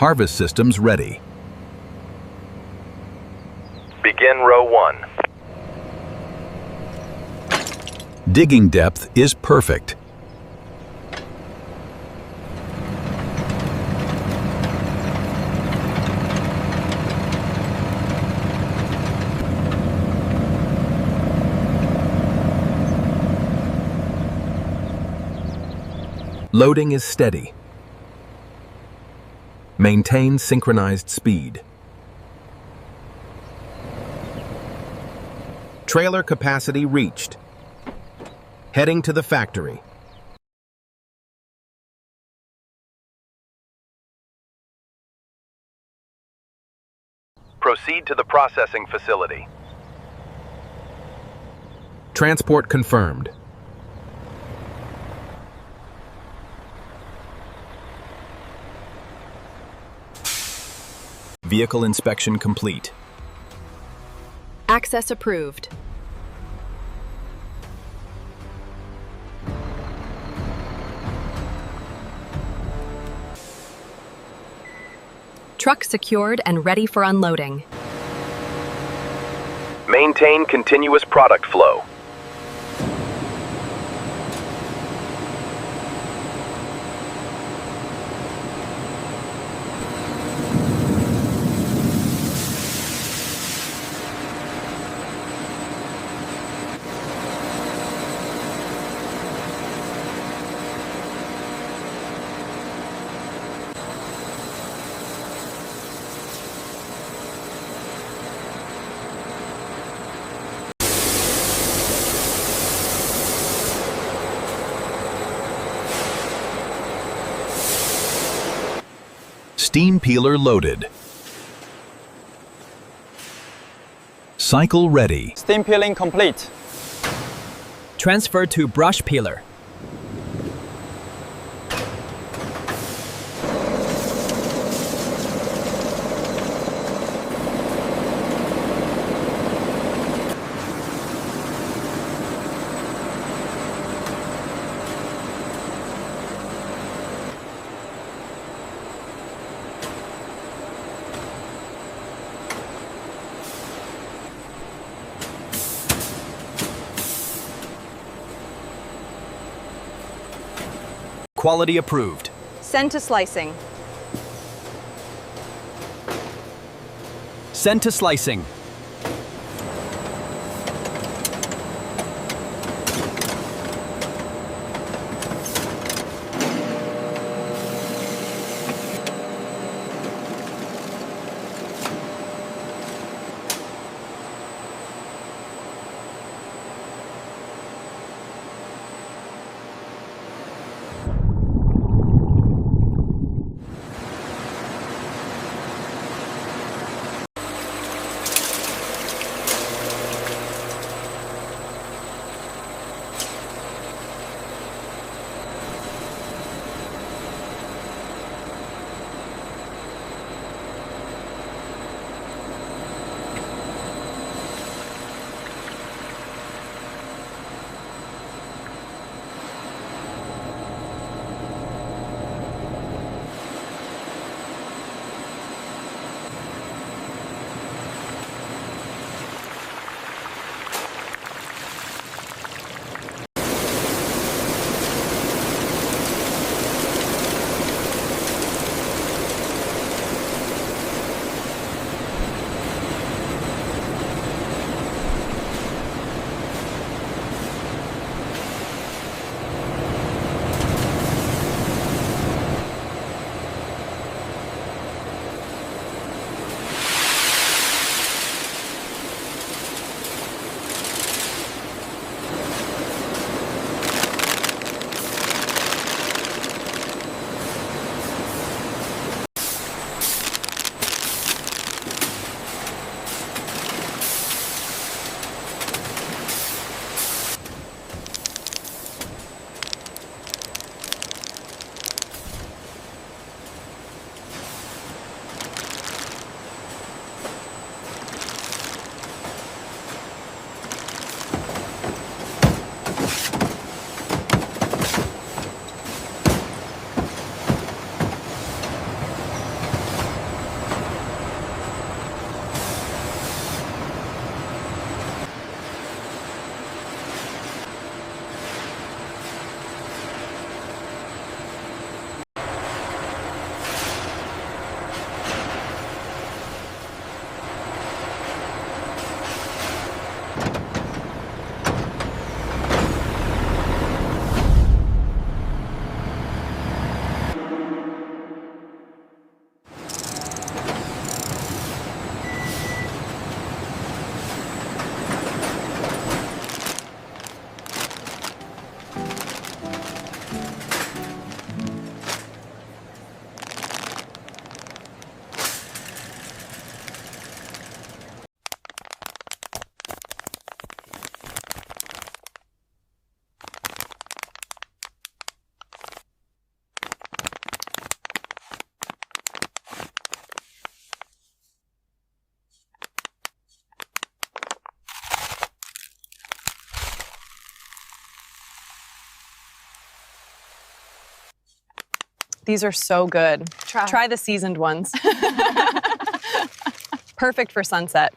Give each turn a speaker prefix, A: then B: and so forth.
A: Harvest systems ready.
B: Begin row 1.
A: Digging depth is perfect. Loading is steady. Maintain synchronized speed. Trailer capacity reached. Heading to the factory.
B: Proceed to the processing facility.
A: Transport confirmed. Vehicle inspection complete.
C: Access approved. Truck secured and ready for unloading.
B: Maintain continuous product flow.
A: Steam peeler loaded. Cycle ready.
D: Steam peeling complete.
E: Transfer to brush peeler.
A: Quality approved.
C: Send to slicing.
E: Send to slicing.
C: These are so good.
D: Try.
C: The seasoned ones. Perfect for sunset.